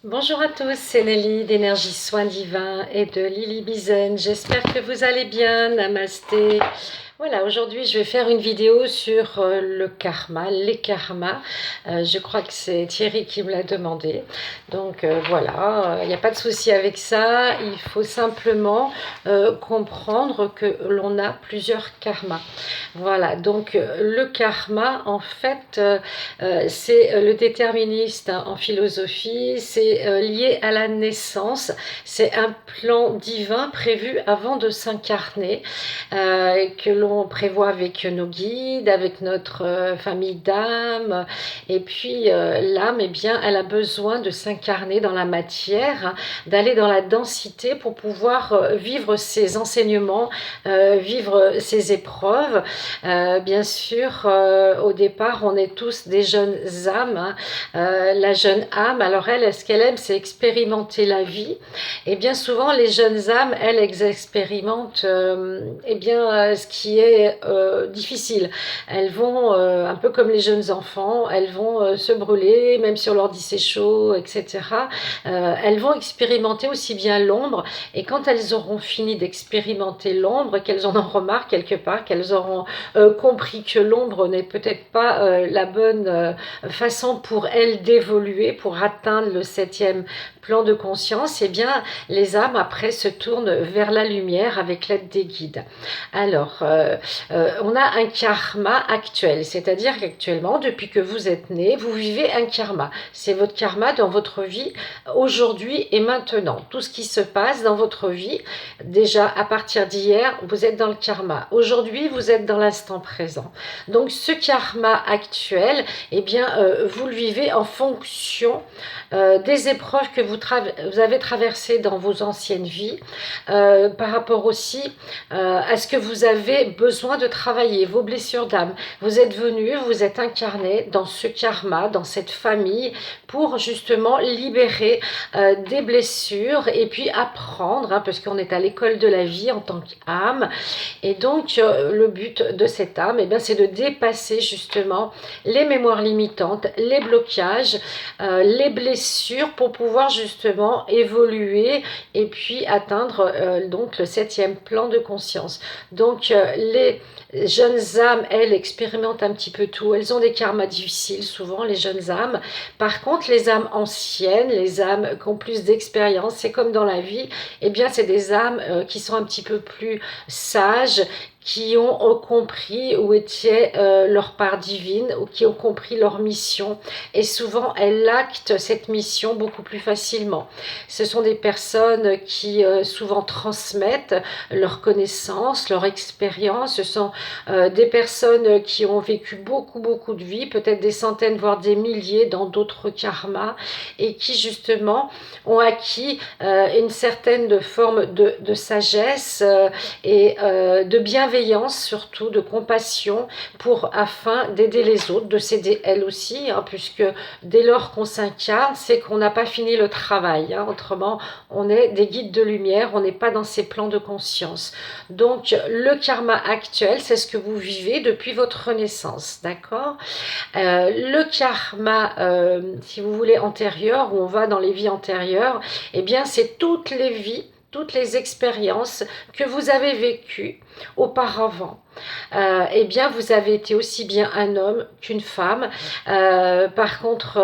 Bonjour à tous, c'est Nelly d'Énergie Soins Divins et de Lily Bizen. J'espère que vous allez bien. Namasté. Voilà, aujourd'hui je vais faire une vidéo sur le karma, les karmas. Je crois que c'est Thierry qui me l'a demandé. Donc voilà, il n'y a pas de souci avec ça. Il faut simplement comprendre que l'on a plusieurs karmas. Voilà, donc le karma, en fait, c'est le déterministe en philosophie. C'est lié à la naissance. C'est un plan divin prévu avant de s'incarner, que l'on prévoit avec nos guides, avec notre famille d'âme. Et puis l'âme, eh bien, elle a besoin de s'incarner dans la matière, d'aller dans la densité pour pouvoir vivre ses enseignements, vivre ses épreuves. Bien sûr, au départ, on est tous des jeunes âmes, hein. La jeune âme, alors elle, ce qu'elle aime, c'est expérimenter la vie. Et bien souvent, les jeunes âmes, elles expérimentent eh bien, ce qui est difficile. Elles vont, un peu comme les jeunes enfants, elles vont se brûler, même si on leur dit c'est chaud, etc. Elles vont expérimenter aussi bien l'ombre, et quand elles auront fini d'expérimenter l'ombre, qu'elles en auront marre quelque part, qu'elles auront compris que l'ombre n'est peut-être pas la bonne façon pour elles d'évoluer, pour atteindre le 7e plan de conscience, eh bien, les âmes après se tournent vers la lumière avec l'aide des guides. Alors, on a un karma actuel, c'est-à-dire qu'actuellement, depuis que vous êtes né, vous vivez un karma. C'est votre karma dans votre vie aujourd'hui et maintenant. Tout ce qui se passe dans votre vie, déjà à partir d'hier, vous êtes dans le karma. Aujourd'hui, vous êtes dans l'instant présent. Donc, ce karma actuel, eh bien, vous le vivez en fonction des épreuves que vous avez traversées dans vos anciennes vies, par rapport aussi à ce que vous avez besoin de travailler, vos blessures d'âme. Vous êtes venu, vous êtes incarné dans ce karma, dans cette famille, pour justement libérer des blessures et puis apprendre, hein, parce qu'on est à l'école de la vie en tant qu'âme. Et donc, le but de cette âme, eh bien, c'est de dépasser justement les mémoires limitantes, les blocages, les blessures pour pouvoir justement évoluer et puis atteindre donc le 7e plan de conscience. Donc, les jeunes âmes, elles, expérimentent un petit peu tout. Elles ont des karmas difficiles, souvent, les jeunes âmes. Par contre, les âmes anciennes, les âmes qui ont plus d'expérience, c'est comme dans la vie, eh bien, c'est des âmes qui sont un petit peu plus sages, qui ont compris où était leur part divine, ou qui ont compris leur mission. Et souvent, elles actent cette mission beaucoup plus facilement. Ce sont des personnes qui souvent transmettent leur connaissance, leur expérience. Ce sont des personnes qui ont vécu beaucoup de vies, peut-être des centaines, voire des milliers dans d'autres karmas, et qui justement ont acquis une certaine forme de sagesse et de bienveillance, surtout de compassion, afin d'aider les autres, de s'aider elles aussi, hein, puisque dès lors qu'on s'incarne, c'est qu'on n'a pas fini le travail, hein. Autrement, on est des guides de lumière, on n'est pas dans ces plans de conscience. Donc, le karma actuel, c'est ce que vous vivez depuis votre naissance, d'accord? Le karma, si vous voulez, antérieur, où on va dans les vies antérieures, eh bien, c'est toutes les vies, toutes les expériences que vous avez vécues auparavant. Eh bien, vous avez été aussi bien un homme qu'une femme. Par contre,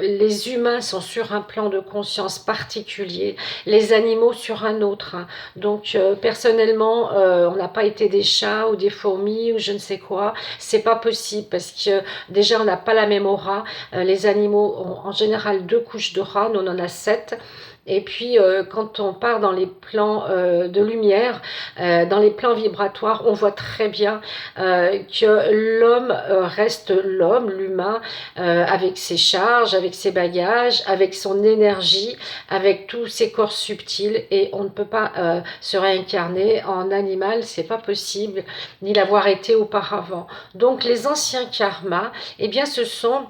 les humains sont sur un plan de conscience particulier, les animaux sur un autre, hein. Donc, personnellement, on n'a pas été des chats ou des fourmis ou je ne sais quoi. C'est pas possible parce que déjà, on n'a pas la même aura. Les animaux ont en général 2 couches d'aura, nous on en a 7. Et puis, quand on part dans les plans de lumière, dans les plans vibratoires, on voit très bien que l'homme reste l'homme, l'humain, avec ses charges, avec ses bagages, avec son énergie, avec tous ses corps subtils, et on ne peut pas se réincarner en animal, c'est pas possible, ni l'avoir été auparavant. Donc, les anciens karmas, eh bien, ce sont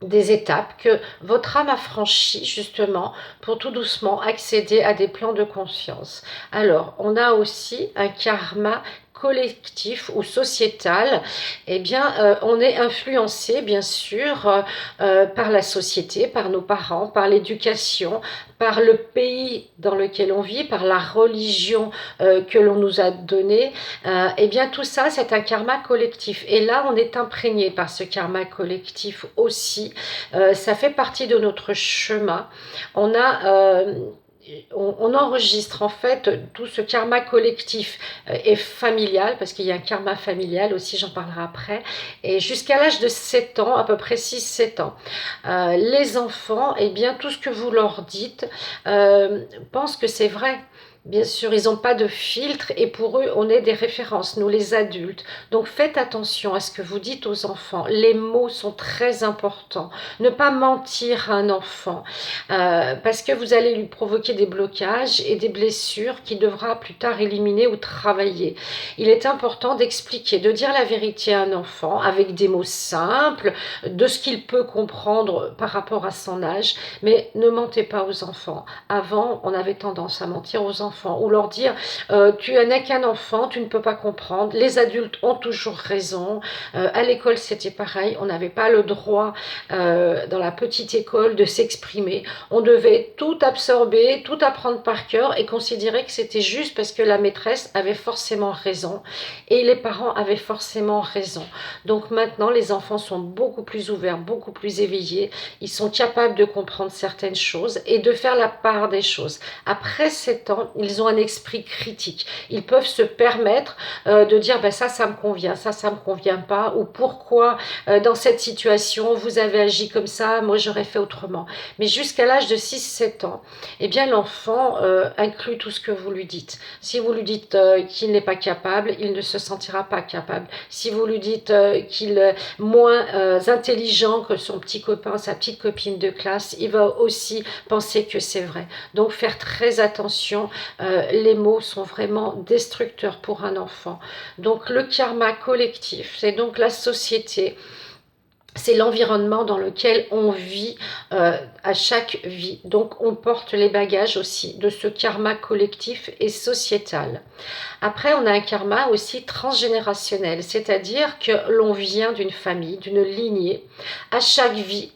des étapes que votre âme a franchies justement pour tout doucement accéder à des plans de conscience. Alors, on a aussi un karma collectif ou sociétal, eh bien, on est influencé, bien sûr, par la société, par nos parents, par l'éducation, par le pays dans lequel on vit, par la religion que l'on nous a donnée. Eh bien, tout ça, c'est un karma collectif. Et là, on est imprégné par ce karma collectif aussi. Ça fait partie de notre chemin. On a... on enregistre en fait tout ce karma collectif et familial, parce qu'il y a un karma familial aussi, j'en parlerai après, et jusqu'à l'âge de 7 ans, à peu près 6-7 ans. Les enfants, eh bien, tout ce que vous leur dites, pensent que c'est vrai. Bien sûr, ils n'ont pas de filtre et pour eux, on est des références, nous les adultes. Donc faites attention à ce que vous dites aux enfants. Les mots sont très importants. Ne pas mentir à un enfant parce que vous allez lui provoquer des blocages et des blessures qu'il devra plus tard éliminer ou travailler. Il est important d'expliquer, de dire la vérité à un enfant avec des mots simples, de ce qu'il peut comprendre par rapport à son âge, mais ne mentez pas aux enfants. Avant, on avait tendance à mentir aux enfants ou leur dire tu n'es qu'un enfant, tu ne peux pas comprendre, les adultes ont toujours raison. À l'école c'était pareil, on n'avait pas le droit dans la petite école de s'exprimer, on devait tout absorber, tout apprendre par cœur et considérer que c'était juste parce que la maîtresse avait forcément raison et les parents avaient forcément raison. Donc maintenant les enfants sont beaucoup plus ouverts, beaucoup plus éveillés, ils sont capables de comprendre certaines choses et de faire la part des choses. Après 7 ans, ils ont un esprit critique. Ils peuvent se permettre de dire ben ça me convient, ça me convient pas, ou pourquoi dans cette situation vous avez agi comme ça, moi j'aurais fait autrement. Mais jusqu'à l'âge de 6-7 ans, eh bien l'enfant inclut tout ce que vous lui dites. Si vous lui dites qu'il n'est pas capable, il ne se sentira pas capable. Si vous lui dites qu'il est moins intelligent que son petit copain, sa petite copine de classe, il va aussi penser que c'est vrai. Donc faire très attention, les mots sont vraiment destructeurs pour un enfant. Donc le karma collectif, c'est donc la société, c'est l'environnement dans lequel on vit à chaque vie. Donc on porte les bagages aussi de ce karma collectif et sociétal. Après, on a un karma aussi transgénérationnel, c'est-à-dire que l'on vient d'une famille, d'une lignée. À chaque vie,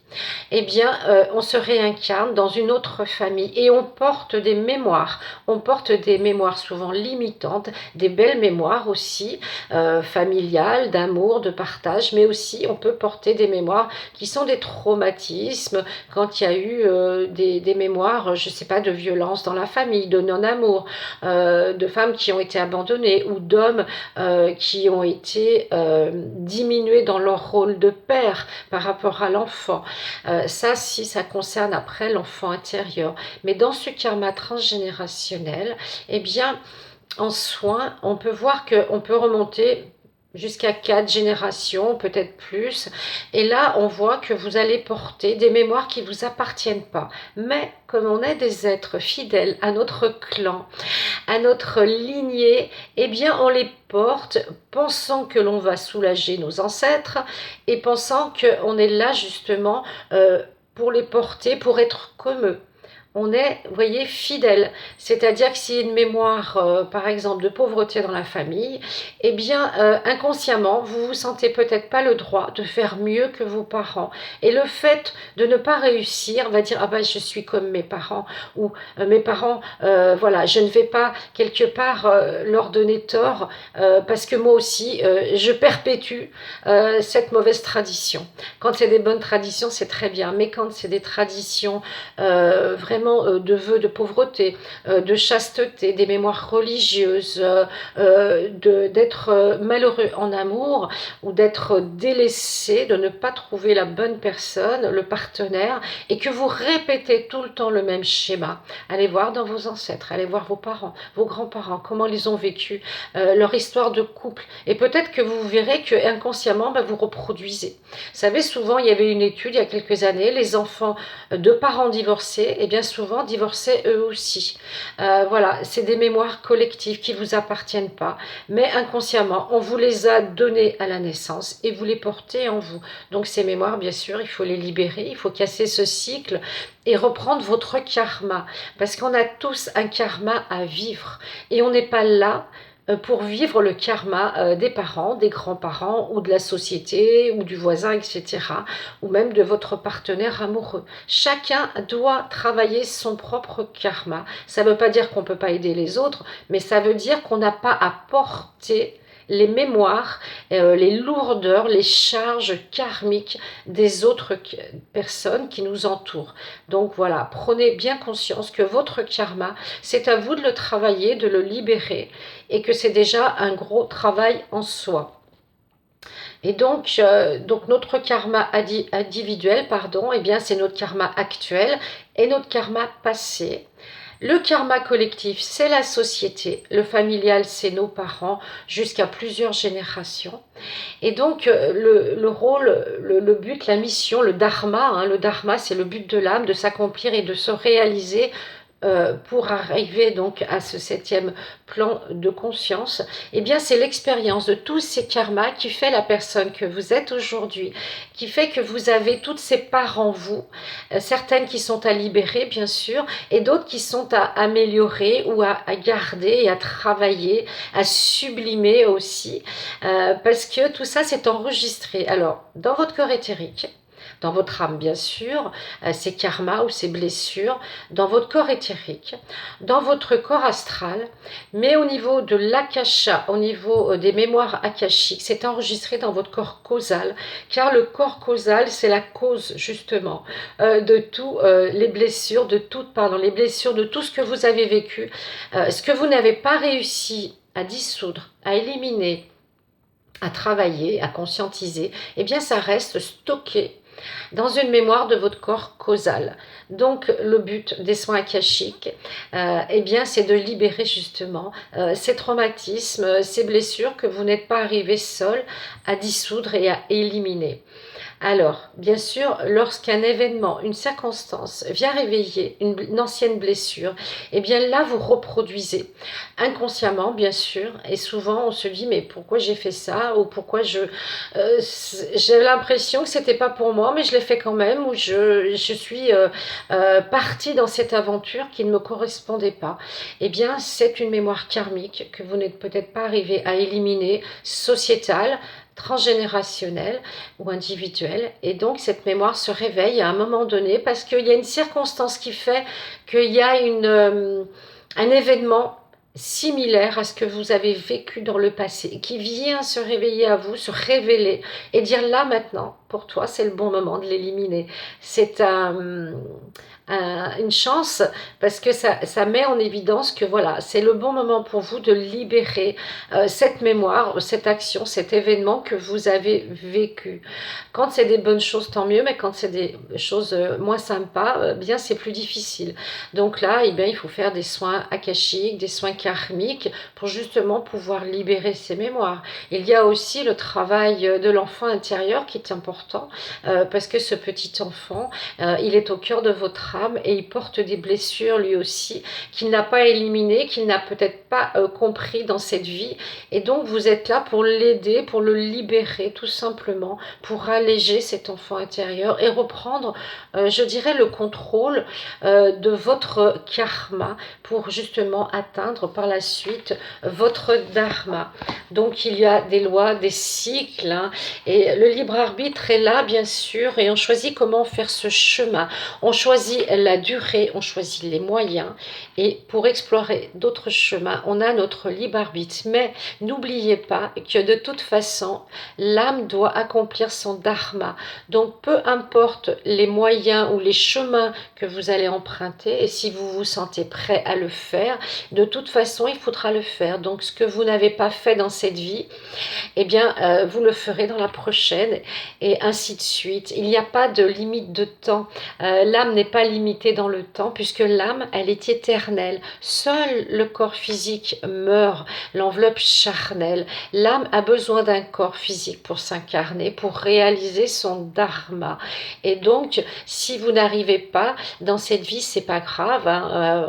eh bien, on se réincarne dans une autre famille et on porte des mémoires. On porte des mémoires souvent limitantes, des belles mémoires aussi, familiales, d'amour, de partage, mais aussi on peut porter des mémoires qui sont des traumatismes, quand il y a eu des mémoires, je ne sais pas, de violence dans la famille, de non-amour, de femmes qui ont été abandonnées ou d'hommes qui ont été diminués dans leur rôle de père par rapport à l'enfant. Ça, si ça concerne après l'enfant intérieur. Mais dans ce karma transgénérationnel, eh bien, en soins, on peut voir qu'on peut remonter jusqu'à 4 générations, peut-être plus. Et là, on voit que vous allez porter des mémoires qui ne vous appartiennent pas. Mais comme on est des êtres fidèles à notre clan, à notre lignée, eh bien, on les porte pensant que l'on va soulager nos ancêtres et pensant qu'on est là justement pour les porter, pour être comme eux. On est, vous voyez, fidèle. C'est-à-dire que s'il y a une mémoire, par exemple, de pauvreté dans la famille, eh bien, inconsciemment, vous vous sentez peut-être pas le droit de faire mieux que vos parents. Et le fait de ne pas réussir va dire, ah ben, je suis comme mes parents, ou mes parents, voilà, je ne vais pas quelque part leur donner tort, parce que moi aussi, je perpétue cette mauvaise tradition. Quand c'est des bonnes traditions, c'est très bien, mais quand c'est des traditions vraiment de vœux de pauvreté, de chasteté, des mémoires religieuses, d'être malheureux en amour ou d'être délaissé, de ne pas trouver la bonne personne, le partenaire, et que vous répétez tout le temps le même schéma. Allez voir dans vos ancêtres, allez voir vos parents, vos grands-parents, comment ils ont vécu, leur histoire de couple, et peut-être que vous verrez que inconsciemment vous reproduisez. Vous savez, souvent il y avait une étude il y a quelques années, les enfants de parents divorcés, et bien souvent divorcés eux aussi. Voilà, c'est des mémoires collectives qui ne vous appartiennent pas, mais inconsciemment, on vous les a données à la naissance et vous les portez en vous. Donc ces mémoires, bien sûr, il faut les libérer, il faut casser ce cycle et reprendre votre karma, parce qu'on a tous un karma à vivre et on n'est pas là pour vivre le karma des parents, des grands-parents ou de la société ou du voisin, etc. Ou même de votre partenaire amoureux. Chacun doit travailler son propre karma. Ça ne veut pas dire qu'on ne peut pas aider les autres, mais ça veut dire qu'on n'a pas à porter les mémoires, les lourdeurs, les charges karmiques des autres personnes qui nous entourent. Donc voilà, prenez bien conscience que votre karma, c'est à vous de le travailler, de le libérer, et que c'est déjà un gros travail en soi. Et donc notre karma individuel, eh bien c'est notre karma actuel et notre karma passé. Le karma collectif, c'est la société. Le familial, c'est nos parents, jusqu'à plusieurs générations. Et donc, le rôle, le but, la mission, le dharma, le dharma, c'est le but de l'âme, de s'accomplir et de se réaliser pour arriver donc à ce 7e plan de conscience. Eh bien, c'est l'expérience de tous ces karmas qui fait la personne que vous êtes aujourd'hui, qui fait que vous avez toutes ces parts en vous, certaines qui sont à libérer, bien sûr, et d'autres qui sont à améliorer ou à garder et à travailler, à sublimer aussi, parce que tout ça, c'est enregistré. Alors, dans votre corps éthérique, dans votre âme bien sûr, ces karmas ou ces blessures, dans votre corps éthérique, dans votre corps astral, mais au niveau de l'akasha, au niveau des mémoires akashiques, c'est enregistré dans votre corps causal, car le corps causal, c'est la cause justement de toutes les blessures, les blessures de tout ce que vous avez vécu, ce que vous n'avez pas réussi à dissoudre, à éliminer, à travailler, à conscientiser, eh bien ça reste stocké dans une mémoire de votre corps causal. Donc le but des soins akashiques, eh bien c'est de libérer justement ces traumatismes, ces blessures que vous n'êtes pas arrivé seul à dissoudre et à éliminer. Alors, bien sûr, lorsqu'un événement, une circonstance vient réveiller une ancienne blessure, eh bien là, vous reproduisez inconsciemment, bien sûr, et souvent on se dit, mais pourquoi j'ai fait ça, ou pourquoi j'ai l'impression que c'était pas pour moi, mais je l'ai fait quand même, ou je suis partie dans cette aventure qui ne me correspondait pas. Eh bien, c'est une mémoire karmique que vous n'êtes peut-être pas arrivé à éliminer, sociétale, transgénérationnelle ou individuelle, et donc cette mémoire se réveille à un moment donné parce qu'il y a une circonstance qui fait qu'il y a un événement similaire à ce que vous avez vécu dans le passé, qui vient se réveiller à vous, se révéler et dire là maintenant, pour toi, c'est le bon moment de l'éliminer. C'est une chance parce que ça met en évidence que voilà, c'est le bon moment pour vous de libérer cette mémoire, cette action, cet événement que vous avez vécu. Quand c'est des bonnes choses, tant mieux, mais quand c'est des choses moins sympas, bien c'est plus difficile. Donc là, eh bien, il faut faire des soins akashiques, des soins karmiques pour justement pouvoir libérer ces mémoires. Il y a aussi le travail de l'enfant intérieur qui est important parce que ce petit enfant, il est au cœur de votre âme et il porte des blessures lui aussi qu'il n'a pas éliminées, qu'il n'a peut-être pas compris dans cette vie, et donc vous êtes là pour l'aider, pour le libérer tout simplement, pour alléger cet enfant intérieur et reprendre, je dirais, le contrôle de votre karma pour justement atteindre par la suite votre dharma. Donc il y a des lois, des cycles, et le libre arbitre est là bien sûr, et on choisit comment faire ce chemin, on choisit la durée, on choisit les moyens, et pour explorer d'autres chemins, on a notre libre arbitre. Mais n'oubliez pas que de toute façon, l'âme doit accomplir son dharma. Donc peu importe les moyens ou les chemins que vous allez emprunter, et si vous vous sentez prêt à le faire, de toute façon, il faudra le faire. Donc ce que vous n'avez pas fait dans cette vie, eh bien, vous le ferez dans la prochaine, et ainsi de suite. Il n'y a pas de limite de temps. L'âme n'est pas limitée dans le temps, puisque l'âme, elle est éternelle. Seul le corps physique meurt, l'enveloppe charnelle. L'âme a besoin d'un corps physique pour s'incarner, pour réaliser son dharma. Et donc, si vous n'arrivez pas dans cette vie, c'est pas grave.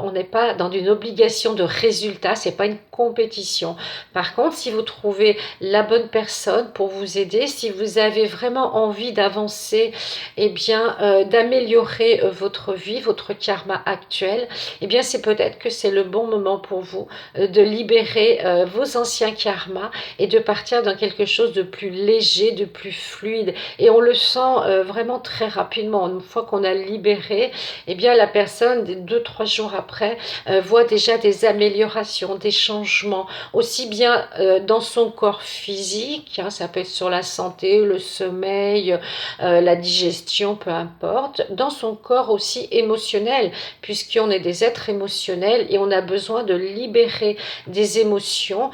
On n'est pas dans une obligation de résultat, c'est pas une compétition. Par contre, si vous trouvez la bonne personne pour vous aider, si vous avez vraiment envie d'avancer, eh bien, d'améliorer votre vie, votre karma actuel, eh bien c'est peut-être que c'est le bon moment pour vous de libérer vos anciens karmas et de partir dans quelque chose de plus léger, de plus fluide. Et on le sent vraiment très rapidement. Une fois qu'on a libéré, eh bien la personne, 2-3 jours après, voit déjà des améliorations, des changements, aussi bien dans son corps physique, hein, ça peut être sur la santé, le sommeil, la digestion, peu importe, dans son corps aussi émotionnel, puisqu'on est des êtres émotionnels et on a besoin de libérer des émotions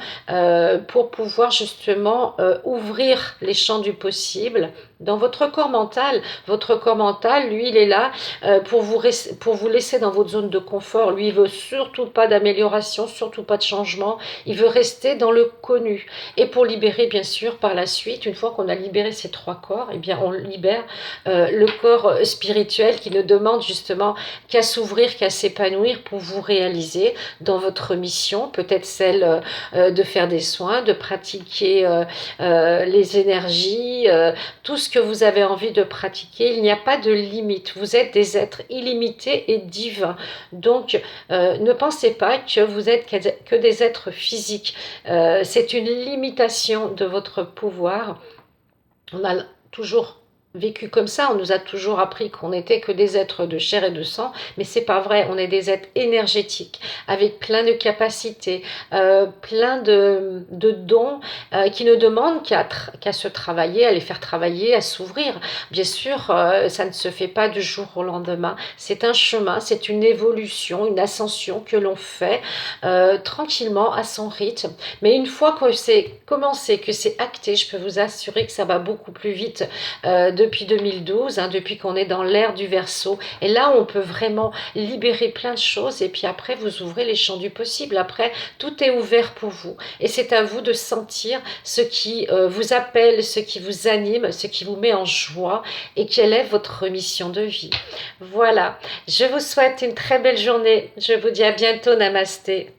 pour pouvoir justement ouvrir les champs du possible. Dans votre corps mental, lui, il est là pour vous laisser dans votre zone de confort. Lui, il veut surtout pas d'amélioration, surtout pas de changement. Il veut rester dans le connu. Et pour libérer, bien sûr, par la suite, une fois qu'on a libéré ces 3 corps, eh bien, on libère le corps spirituel qui ne demande justement qu'à s'ouvrir, qu'à s'épanouir pour vous réaliser dans votre mission, peut-être celle de faire des soins, de pratiquer les énergies, tout ce que vous avez envie de pratiquer. Il n'y a pas de limite. Vous êtes des êtres illimités et divins. Donc, ne pensez pas que vous êtes que des êtres physiques. C'est une limitation de votre pouvoir. On a toujours vécu comme ça, on nous a toujours appris qu'on n'était que des êtres de chair et de sang, mais c'est pas vrai, on est des êtres énergétiques, avec plein de capacités, plein de dons qui ne demandent qu'à se travailler, à les faire travailler, à s'ouvrir. Bien sûr, ça ne se fait pas du jour au lendemain, c'est un chemin, c'est une évolution, une ascension que l'on fait tranquillement, à son rythme, mais une fois que c'est commencé, que c'est acté, je peux vous assurer que ça va beaucoup plus vite depuis 2012, hein, depuis qu'on est dans l'ère du Verseau. Et là, on peut vraiment libérer plein de choses. Et puis après, vous ouvrez les champs du possible. Après, tout est ouvert pour vous. Et c'est à vous de sentir ce qui vous appelle, ce qui vous anime, ce qui vous met en joie et quelle est votre mission de vie. Voilà. Je vous souhaite une très belle journée. Je vous dis à bientôt. Namasté.